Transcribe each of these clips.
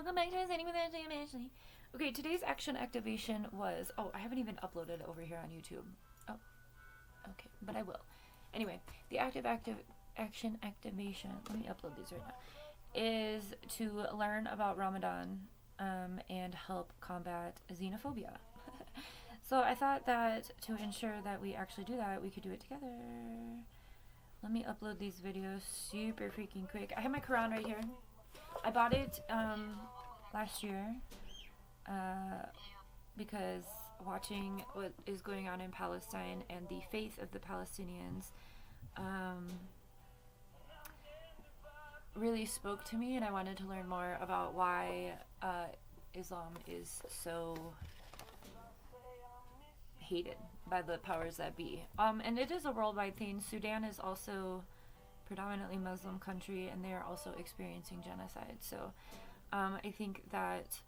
Welcome back to us with Ashley. Okay, today's action activation was... Oh, I haven't even uploaded it over here on YouTube. Oh, okay, but I will. Anyway, the action activation, let me upload these right now, is to learn about Ramadan and help combat xenophobia. So I thought that to ensure that we actually do that, we could do it together. Let me upload these videos super freaking quick. I have my Quran right here. I bought it last year because watching what is going on in Palestine and the faith of the Palestinians really spoke to me, and I wanted to learn more about why Islam is so hated by the powers that be. And it is a worldwide thing. Sudan is also predominantly Muslim country, and they are also experiencing genocide. So I think that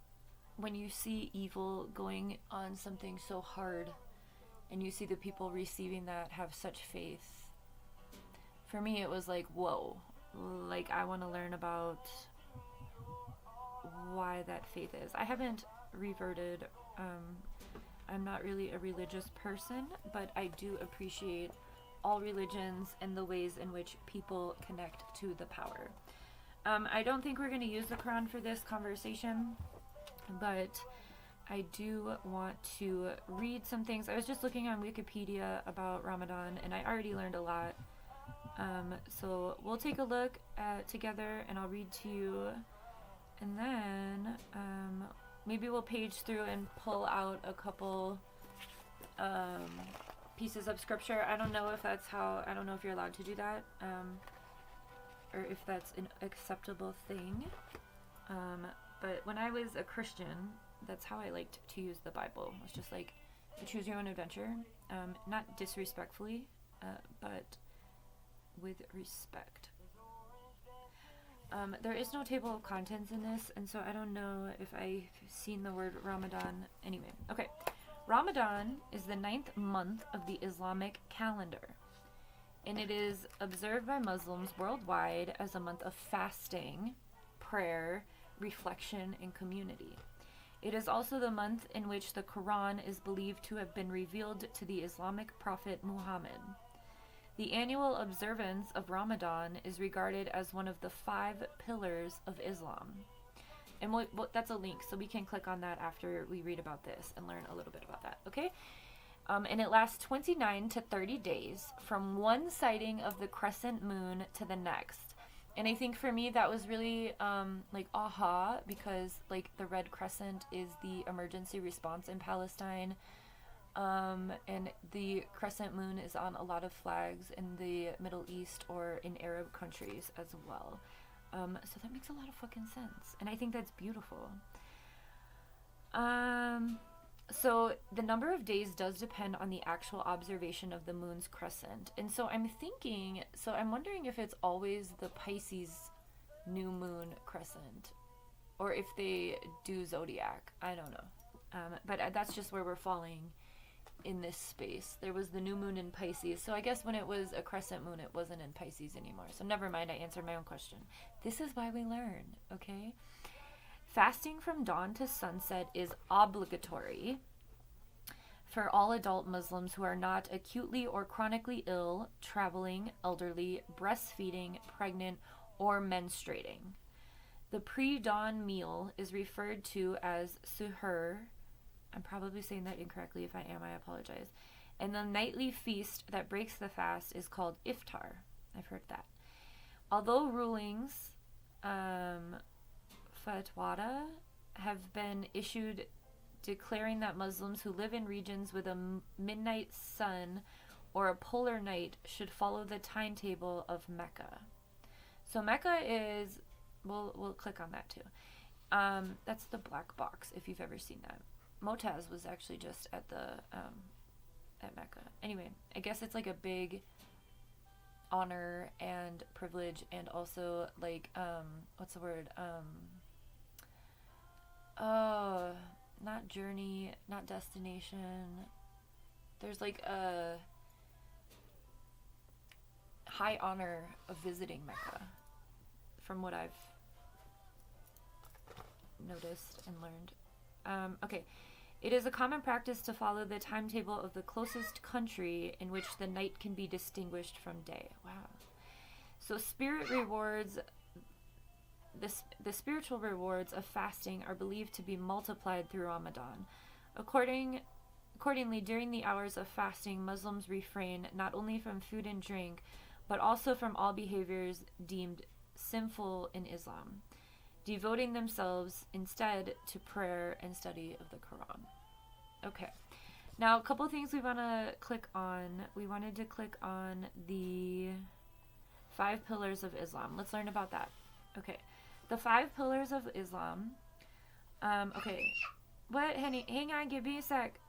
when you see evil going on something so hard, and you see the people receiving that have such faith, for me it was like, whoa, like I want to learn about why that faith is. I haven't reverted. I'm not really a religious person, but I do appreciate all religions and the ways in which people connect to the power. I don't think we're going to use the Quran for this conversation, but I do want to read some things. I was just looking on Wikipedia about Ramadan, and I already learned a lot. So we'll take a look together, and I'll read to you, and then maybe we'll page through and pull out a couple pieces of scripture. I don't know if you're allowed to do that, or if that's an acceptable thing. But when I was a Christian, that's how I liked to use the Bible. It's just like a choose your own adventure, not disrespectfully, but with respect. There is no table of contents in this, and so I don't know if I've seen the word Ramadan. Anyway, okay. Ramadan is the 9th month of the Islamic calendar, and it is observed by Muslims worldwide as a month of fasting, prayer, reflection, and community. It is also the month in which the Quran is believed to have been revealed to the Islamic prophet Muhammad. The annual observance of Ramadan is regarded as one of the 5 pillars of Islam. And that's a link, so we can click on that after we read about this and learn a little bit about that, okay? And it lasts 29 to 30 days from one sighting of the crescent moon to the next. And I think for me that was really like aha, because like the red crescent is the emergency response in Palestine. And the crescent moon is on a lot of flags in the Middle East or in Arab countries as well. So that makes a lot of fucking sense. And I think that's beautiful. So the number of days does depend on the actual observation of the moon's crescent. And so I'm wondering if it's always the Pisces new moon crescent, or if they do zodiac. I don't know. But that's just where we're falling in this space. There was the new moon in Pisces, so I guess when it was a crescent moon it wasn't in Pisces anymore. So never mind, I answered my own question. This is why we learn, okay? Fasting from dawn to sunset is obligatory for all adult Muslims who are not acutely or chronically ill, traveling, elderly, breastfeeding, pregnant, or menstruating. The pre-dawn meal is referred to as suhoor. I'm probably saying that incorrectly. If I am, I apologize. And the nightly feast that breaks the fast is called iftar. I've heard that. Although rulings, fatwada, have been issued declaring that Muslims who live in regions with a midnight sun or a polar night should follow the timetable of Mecca. So Mecca is, we'll click on that too. That's the black box, if you've ever seen that. Motaz was actually just at at Mecca. Anyway, I guess it's like a big honor and privilege, and also like what's the word? Not journey, not destination. There's like a high honor of visiting Mecca, from what I've noticed and learned. Okay. It is a common practice to follow the timetable of the closest country in which the night can be distinguished from day. Wow. So the spiritual rewards of fasting are believed to be multiplied through Ramadan. Accordingly, during the hours of fasting, Muslims refrain not only from food and drink, but also from all behaviors deemed sinful in Islam, devoting themselves instead to prayer and study of the Quran. Okay. Now, a couple things we want to click on. We wanted to click on the 5 pillars of Islam. Let's learn about that. Okay. The 5 pillars of Islam. Okay. What, honey? Hang on, give me a sec.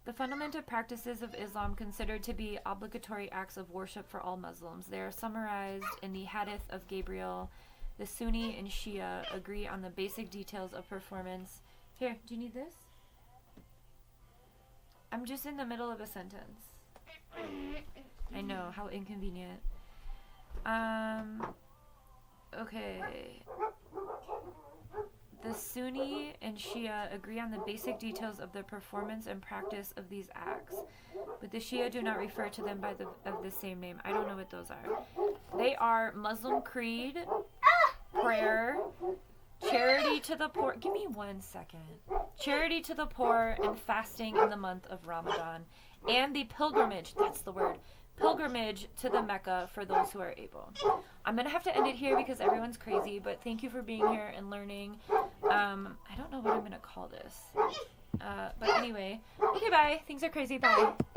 The fundamental practices of Islam considered to be obligatory acts of worship for all Muslims. They are summarized in the Hadith of Gabriel. The Sunni and Shia agree on the basic details of performance. Here, do you need this? I'm just in the middle of a sentence. I know, how inconvenient. Okay. The Sunni and Shia agree on the basic details of the performance and practice of these acts, but the Shia do not refer to them by of the same name. I don't know what those are. They are Muslim creed, prayer, charity to the poor. Give me 1 second. Charity to the poor and fasting in the month of Ramadan, and the pilgrimage. That's the word. Pilgrimage to the Mecca for those who are able. I'm going to have to end it here because everyone's crazy, but thank you for being here and learning. I don't know what I'm going to call this. But anyway, okay, bye. Things are crazy. Bye.